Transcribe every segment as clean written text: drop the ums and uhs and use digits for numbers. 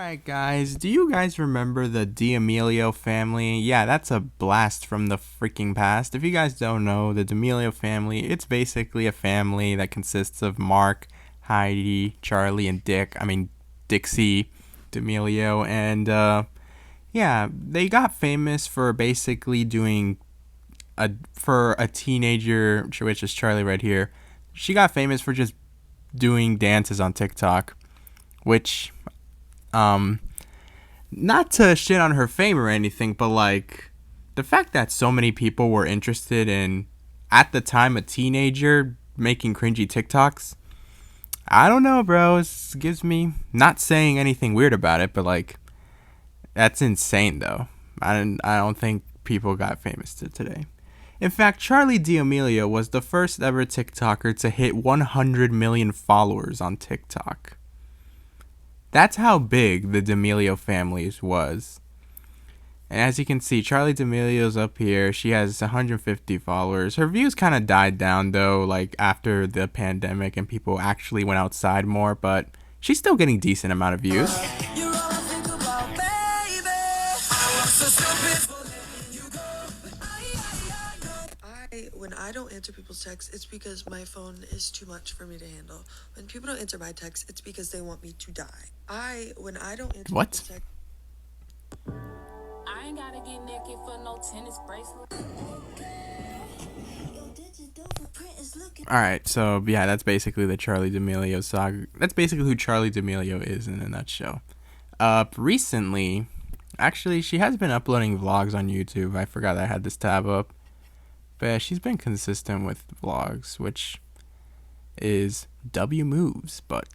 Alright guys, do you guys remember the D'Amelio family? Yeah, that's a blast from the freaking past. If you guys don't know, the D'Amelio family, it's basically a family that consists of Mark, Heidi, Charlie, and Dixie D'Amelio. And yeah, they got famous for basically doing for a teenager, which is Charlie right here. She got famous for just doing dances on TikTok, which not to shit on her fame or anything, but like the fact that so many people were interested in, at the time, a teenager making cringy TikToks. I don't know, bro. It gives me, not saying anything weird about it, but like that's insane though. I don't think people got famous to today. In fact, Charlie D'Amelio was the first ever TikToker to hit 100 million followers on TikTok. That's how big the D'Amelio families was. And as you can see, Charlie D'Amelio's up here. She has 150 followers. Her views kind of died down though, like after the pandemic and people actually went outside more, but she's still getting decent amount of views. When I don't answer people's texts, it's because my phone is too much for me to handle. When people don't answer my texts, it's because they want me to die. When I don't answer What? people's texts, I ain't gotta get naked for no tennis bracelet. Alright, so yeah, that's basically the Charlie D'Amelio saga. That's basically who Charlie D'Amelio is in a nutshell. Recently, actually, she has been uploading vlogs on YouTube. I forgot I had this tab up. But yeah, she's been consistent with vlogs, which is W moves, but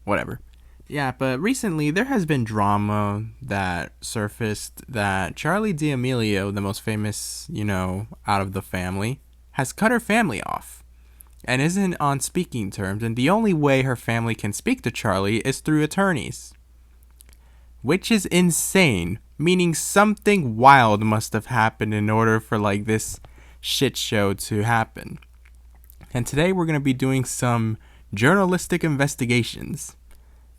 whatever. Yeah, but recently there has been drama that surfaced that Charlie D'Amelio, the most famous, out of the family, has cut her family off and isn't on speaking terms, and the only way her family can speak to Charlie is through attorneys. Which is insane, meaning something wild must have happened in order for this shit show to happen. And today we're going to be doing some journalistic investigations.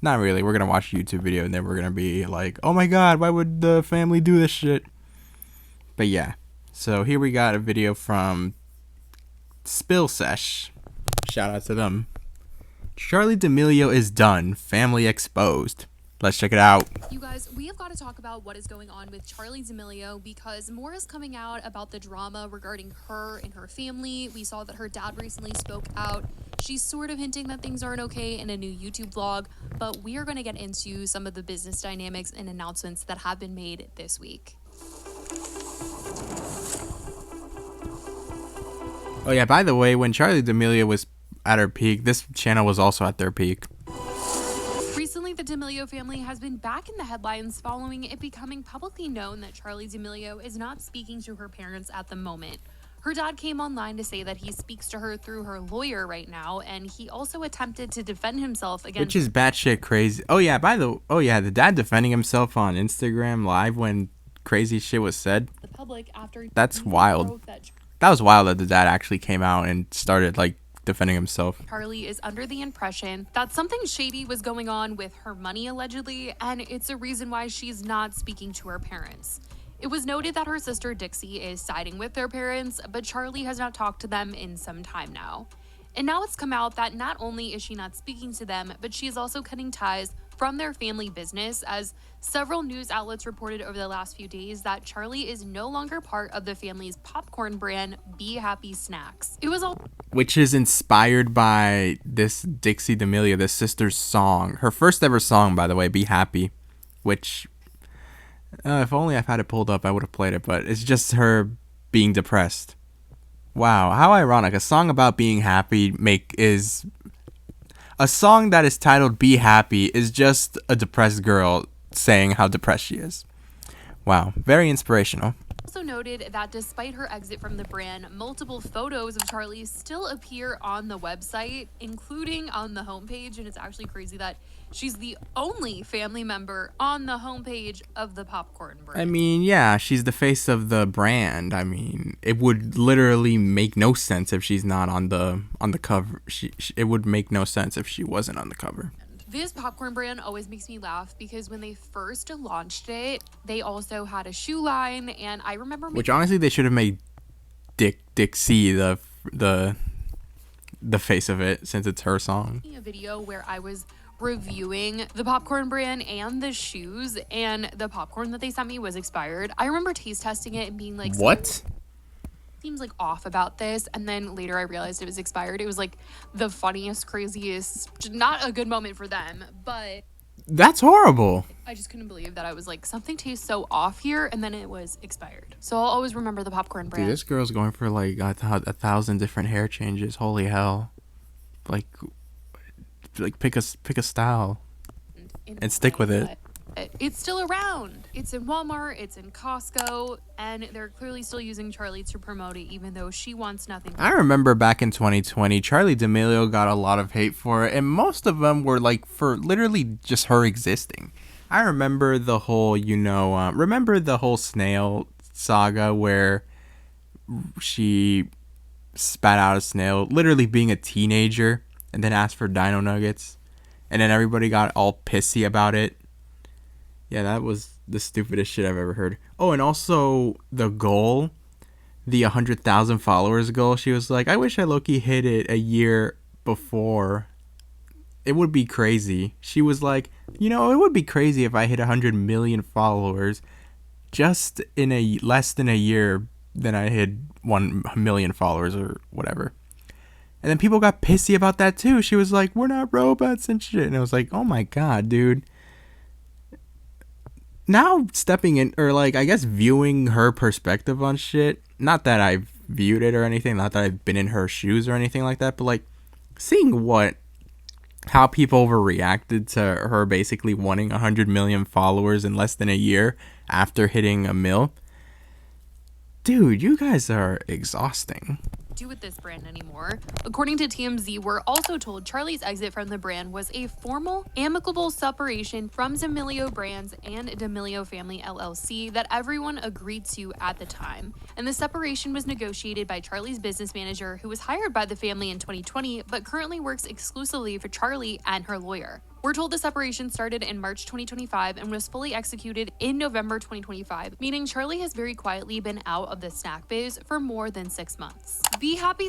Not really, we're going to watch a YouTube video and then we're going to be like, oh my god, why would the family do this shit? But yeah, so here we got a video from Spill Sesh. Shout out to them. Charlie D'Amelio is done, family exposed. Let's check it out. You guys, we have got to talk about what is going on with Charlie D'Amelio because more is coming out about the drama regarding her and her family. We saw that her dad recently spoke out. She's sort of hinting that things aren't okay in a new YouTube vlog, but we are going to get into some of the business dynamics and announcements that have been made this week. Oh yeah, by the way, when Charlie D'Amelio was at her peak, this channel was also at their peak. Recently, the D'Amelio family has been back in the headlines following it becoming publicly known that Charlie D'Amelio is not speaking to her parents at the moment. Her dad came online to say that he speaks to her through her lawyer right now, and he also attempted to defend himself against... Which is batshit crazy. The dad defending himself on Instagram Live when crazy shit was said. The public after... That's wild. That was wild that the dad actually came out and started, defending himself. Charlie is under the impression that something shady was going on with her money allegedly, and it's a reason why she's not speaking to her parents. It was noted that her sister Dixie is siding with their parents, but Charlie has not talked to them in some time now. And now it's come out that not only is she not speaking to them, but she is also cutting ties from their family business, as several news outlets reported over the last few days that Charlie is no longer part of the family's popcorn brand, Be Happy Snacks. It was all... Which is inspired by this Dixie D'Amelio, this sister's song. Her first ever song, by the way, Be Happy. Which, if only I've had it pulled up, I would have played it. But it's just her being depressed. Wow, how ironic. A song about being happy is... A song that is titled Be Happy is just a depressed girl saying how depressed she is. Wow, very inspirational. Also noted that despite her exit from the brand, multiple photos of Charlie still appear on the website, including on the homepage, and it's actually crazy that she's the only family member on the homepage of the popcorn brand. I mean, yeah, she's the face of the brand. I mean, it would literally make no sense if she's not on the cover. It would make no sense if she wasn't on the cover. This popcorn brand always makes me laugh because when they first launched it, they also had a shoe line, and I remember Which honestly, they should have made Dixie the face of it, since it's her song. a video where I was reviewing the popcorn brand and the shoes, and the popcorn that they sent me was expired. I remember taste testing it and being like, What? seems like off about this, and then later I realized it was expired. It was like the funniest, craziest, not a good moment for them, but That's horrible. I just couldn't believe that I was like, something tastes so off here, and then it was expired. So I'll always remember the popcorn brand. Dude, this girl's going for like 1,000 different hair changes. Holy hell! Like pick a style and stick with it. It's still around. It's in Walmart, it's in Costco, and they're clearly still using Charlie to promote it, even though she wants nothing. I remember back in 2020, Charlie D'Amelio got a lot of hate for it, and most of them were like for literally just her existing. I remember the whole, remember the whole snail saga where she spat out a snail, literally being a teenager, and then asked for dino nuggets, and then everybody got all pissy about it. Yeah, that was the stupidest shit I've ever heard. Oh, and also the goal, the 100,000 followers goal. She was like, I wish I low-key hit it a year before. It would be crazy. She was like, it would be crazy if I hit 100 million followers just in less than a year than I hit 1 million followers or whatever. And then people got pissy about that too. She was like, we're not robots and shit. And I was like, oh my God, dude. Now stepping in, or like, I guess viewing her perspective on shit, not that I've viewed it or anything, not that I've been in her shoes or anything like that, but like seeing how people overreacted to her basically wanting 100 million followers in less than a year after hitting a mil. Dude, you guys are exhausting. Do with this brand anymore. According to TMZ, we're also told Charlie's exit from the brand was a formal, amicable separation from D'Amelio Brands and D'Amelio Family LLC that everyone agreed to at the time. And the separation was negotiated by Charlie's business manager, who was hired by the family in 2020, but currently works exclusively for Charlie and her lawyer. We're told the separation started in March 2025 and was fully executed in November 2025, meaning Charlie has very quietly been out of the snack biz for more than 6 months. Be happy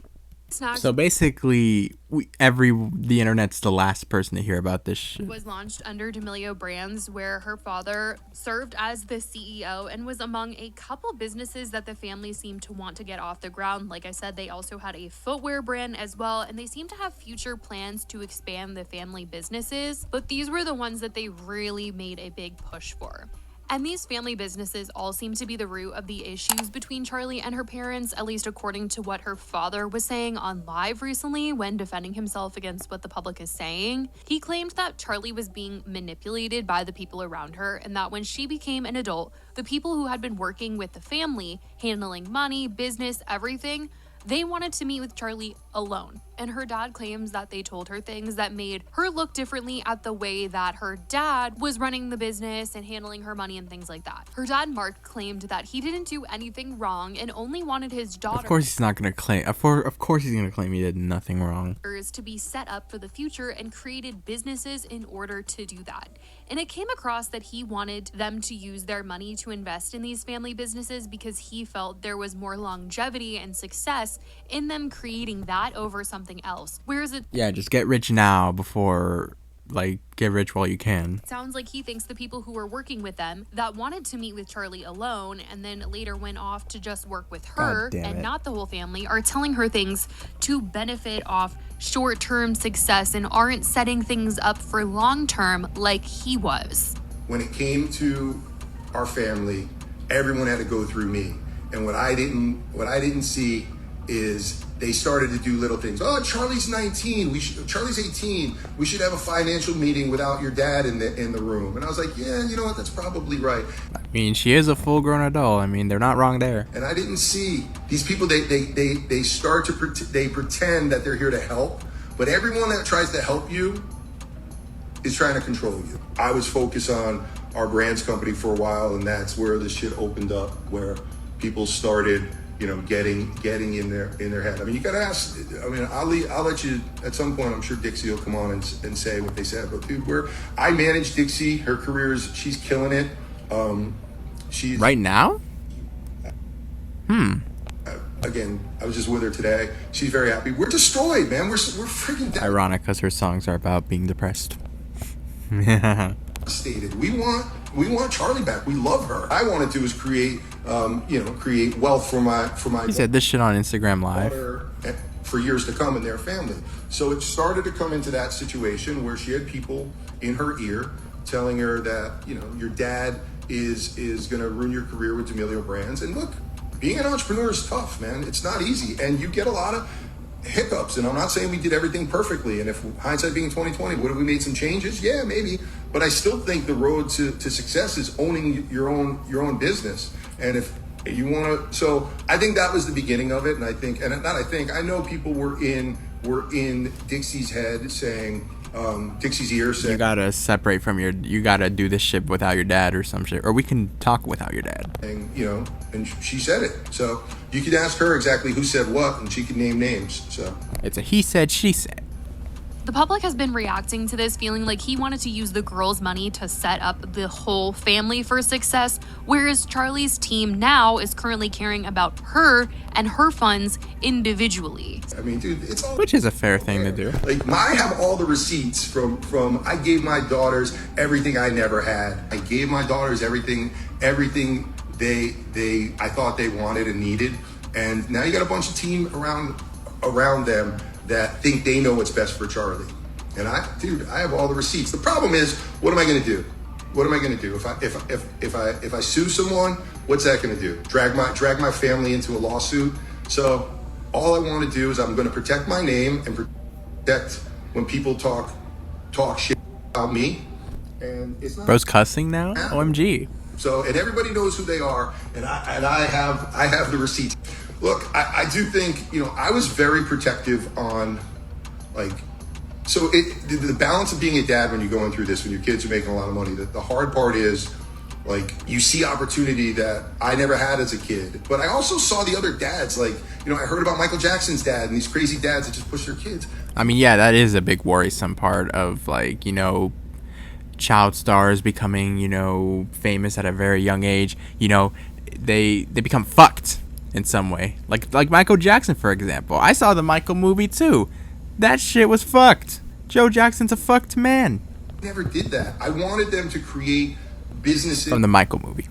snacks. So basically, the internet's the last person to hear about this shit. Was launched under D'Amelio Brands, where her father served as the CEO and was among a couple businesses that the family seemed to want to get off the ground. Like I said, they also had a footwear brand as well, and they seem to have future plans to expand the family businesses, but these were the ones that they really made a big push for. And these family businesses all seem to be the root of the issues between Charlie and her parents, at least according to what her father was saying on live recently when defending himself against what the public is saying. He claimed that Charlie was being manipulated by the people around her, and that when she became an adult, the people who had been working with the family, handling money, business, everything, they wanted to meet with Charlie alone. And her dad claims that they told her things that made her look differently at the way that her dad was running the business and handling her money and things like that. Her dad, Mark, claimed that he didn't do anything wrong and only wanted his daughter. Of course he's not going to claim. Of course he's going to claim he did nothing wrong. To be set up for the future and created businesses in order to do that. And it came across that he wanted them to use their money to invest in these family businesses because he felt there was more longevity and success in them creating that over something else. Whereas it just get rich now before, get rich while you can. Sounds like he thinks the people who were working with them that wanted to meet with Charlie alone and then later went off to just work with her and not the whole family are telling her things to benefit off short-term success and aren't setting things up for long-term like he was. When it came to our family, everyone had to go through me. And what I didn't see is they started to do little things. Oh, Charlie's 19. Charlie's 18. We should have a financial meeting without your dad in the room. And I was like, yeah, you know what? That's probably right. I mean, she is a full-grown adult. I mean, they're not wrong there. And I didn't see these people. They start to pretend that they're here to help, but everyone that tries to help you is trying to control you. I was focused on our brands company for a while, and that's where the shit opened up, where people started getting in their head. I mean, you got to ask. I mean, I'll let you at some point. I'm sure Dixie will come on and say what they said. But dude, I manage Dixie. Her career she's killing it. She's Right now? Again, I was just with her today. She's very happy. We're destroyed, man. We're freaking Ironic, because her songs are about being depressed. devastated. We want Charlie back. We love her. I want to do is create wealth for my He said this shit on Instagram Live. daughter for years to come in their family. So it started to come into that situation where she had people in her ear telling her that, your dad is going to ruin your career with D'Amelio Brands. And look, being an entrepreneur is tough, man. It's not easy. And you get a lot of hiccups. And I'm not saying we did everything perfectly. And if hindsight being 2020, would have we made some changes? Yeah, maybe. But I still think the road to success is owning your own business. And if you want to, so I think that was the beginning of it. And I know people were in Dixie's head saying, Dixie's ear saying, You gotta separate from you gotta do this shit without your dad or some shit. Or we can talk without your dad. and she said it. So you could ask her exactly who said what, and she could name names. So It's a he said, she said. The public has been reacting to this, feeling like he wanted to use the girl's money to set up the whole family for success, whereas Charlie's team now is currently caring about her and her funds individually. I mean, dude, it's all Which is a fair thing to do. Like, I have all the receipts from I gave my daughters everything I never had. I gave my daughters everything they I thought they wanted and needed. And now you got a bunch of team around them that think they know what's best for Charlie. And I have all the receipts. The problem is, what am I going to do? What am I going to do if I sue someone? What's that going to do? Drag my family into a lawsuit? So all I want to do is I'm going to protect my name and protect when people talk shit about me. And it's not. Bro's cussing now? OMG. So, and everybody knows who they are, and I have the receipts. Look, I do think, I was very protective on, the balance of being a dad when you're going through this, when your kids are making a lot of money. The hard part is, you see opportunity that I never had as a kid. But I also saw the other dads, I heard about Michael Jackson's dad and these crazy dads that just push their kids. I mean, yeah, that is a big worrisome part of, child stars becoming, famous at a very young age. They become fucked in some way. Like Michael Jackson, for example. I saw the Michael movie, too. That shit was fucked. Joe Jackson's a fucked man. Never did that. I wanted them to create businesses From the Michael movie.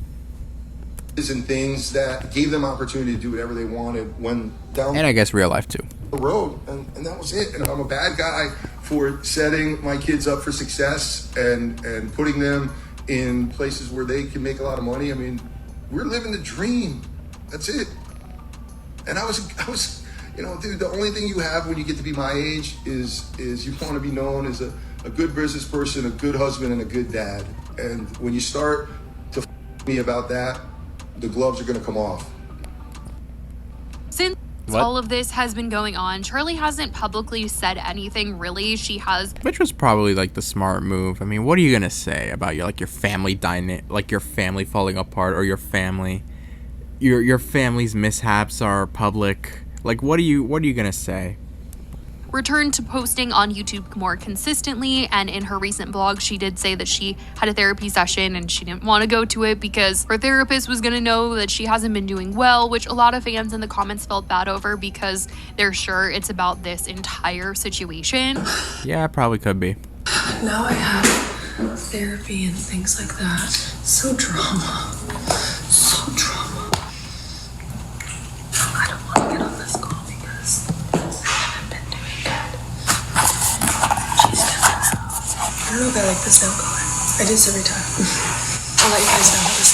and things that gave them opportunity to do whatever they wanted when down And I guess real life, too. the road, and that was it. And I'm a bad guy for setting my kids up for success and putting them in places where they can make a lot of money. I mean, we're living the dream. That's it. And I was, dude, the only thing you have when you get to be my age is you want to be known as a good business person, a good husband, and a good dad. And when you start to me about that, the gloves are going to come off. Since What? all of this has been going on, Charlie hasn't publicly said anything really. She has Which was probably, the smart move. I mean, what are you going to say about your family your family falling apart, or your family... Your family's mishaps are public. What are you gonna say? returned to posting on YouTube more consistently, and in her recent blog, she did say that she had a therapy session and she didn't want to go to it because her therapist was gonna know that she hasn't been doing well, which a lot of fans in the comments felt bad over because they're sure it's about this entire situation. Yeah, it probably could be. Now I have therapy and things like that. So drama. So drama. I don't want to get on this call because I haven't been doing good. She's gonna. I don't know if I like this now going. I do this every time. I'll let you guys know how this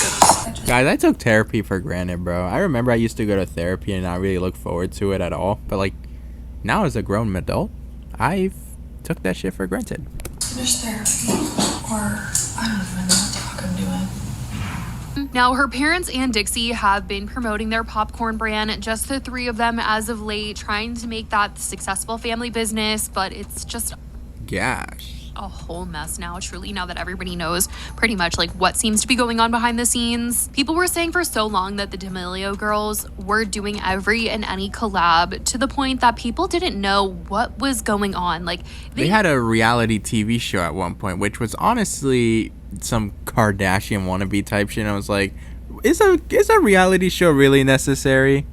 goes. Guys, I took therapy for granted, bro. I remember I used to go to therapy and not really look forward to it at all. But, now as a grown adult, I took that shit for granted. Finish therapy, or I don't even know what the fuck I'm doing. Now, her parents and Dixie have been promoting their popcorn brand, just the three of them as of late, trying to make that the successful family business, but it's just Gosh. a whole mess now, truly, now that everybody knows pretty much like what seems to be going on behind the scenes. People were saying for so long that the D'Amelio girls were doing every and any collab to the point that people didn't know what was going on. Like They had a reality TV show at one point, which was honestly some Kardashian wannabe type shit. And I was like, is a reality show really necessary?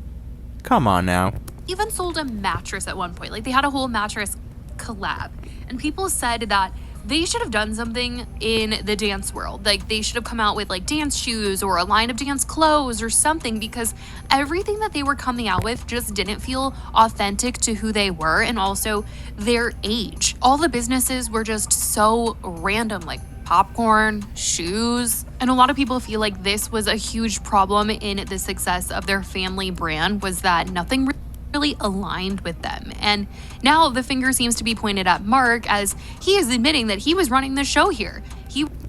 Come on now. even sold a mattress at one point. Like they had a whole mattress collab. And people said that they should have done something in the dance world. Like they should have come out with like dance shoes or a line of dance clothes or something, because everything that they were coming out with just didn't feel authentic to who they were and also their age. All the businesses were just so random, like popcorn, shoes. And a lot of people feel like this was a huge problem in the success of their family brand, was that nothing really aligned with them. And now the finger seems to be pointed at Mark, as he is admitting that he was running the show here.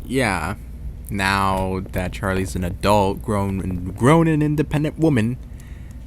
Yeah. Now that Charlie's an adult, grown and independent woman,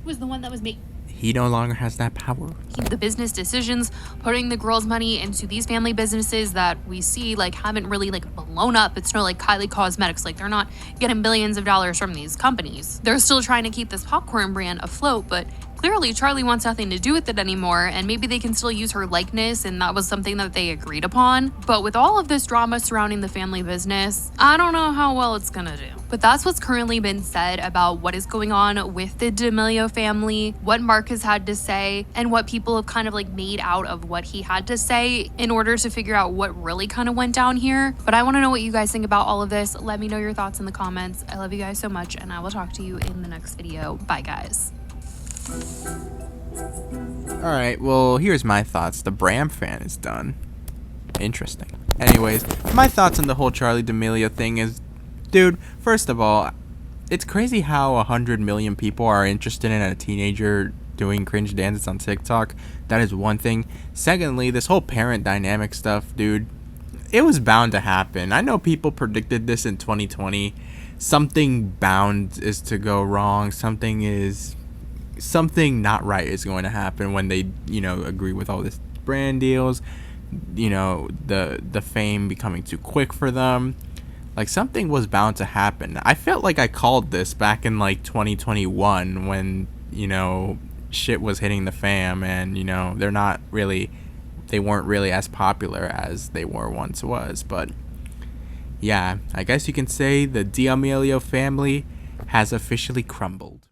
Was the one that was making he no longer has that power. the business decisions, putting the girls' money into these family businesses that we see like haven't really like blown up. It's not like Kylie Cosmetics, like they're not getting billions of dollars from these companies. They're still trying to keep this popcorn brand afloat, but clearly Charlie wants nothing to do with it anymore, and maybe they can still use her likeness, and that was something that they agreed upon. But with all of this drama surrounding the family business, I don't know how well it's gonna do. But that's what's currently been said about what is going on with the D'Amelio family, what Mark has had to say, and what people have kind of like made out of what he had to say in order to figure out what really kind of went down here. But I want to know what you guys think about all of this. Let me know your thoughts in the comments. I love you guys so much, and I will talk to you in the next video. Bye, guys. Alright, well, here's my thoughts. The Bram fan is done. Interesting. Anyways, my thoughts on the whole Charli D'Amelio thing is, dude, first of all, it's crazy how 100 million people are interested in a teenager doing cringe dances on TikTok. That is one thing. Secondly, this whole parent dynamic stuff, dude, it was bound to happen. I know people predicted this in 2020. Something bound is to go wrong. Something not right is going to happen when they, agree with all this brand deals, the fame becoming too quick for them. Like, something was bound to happen. I felt like I called this back in like 2021 when, shit was hitting the fam, and, they weren't really as popular as they were once was. But yeah, I guess you can say the D'Amelio family has officially crumbled.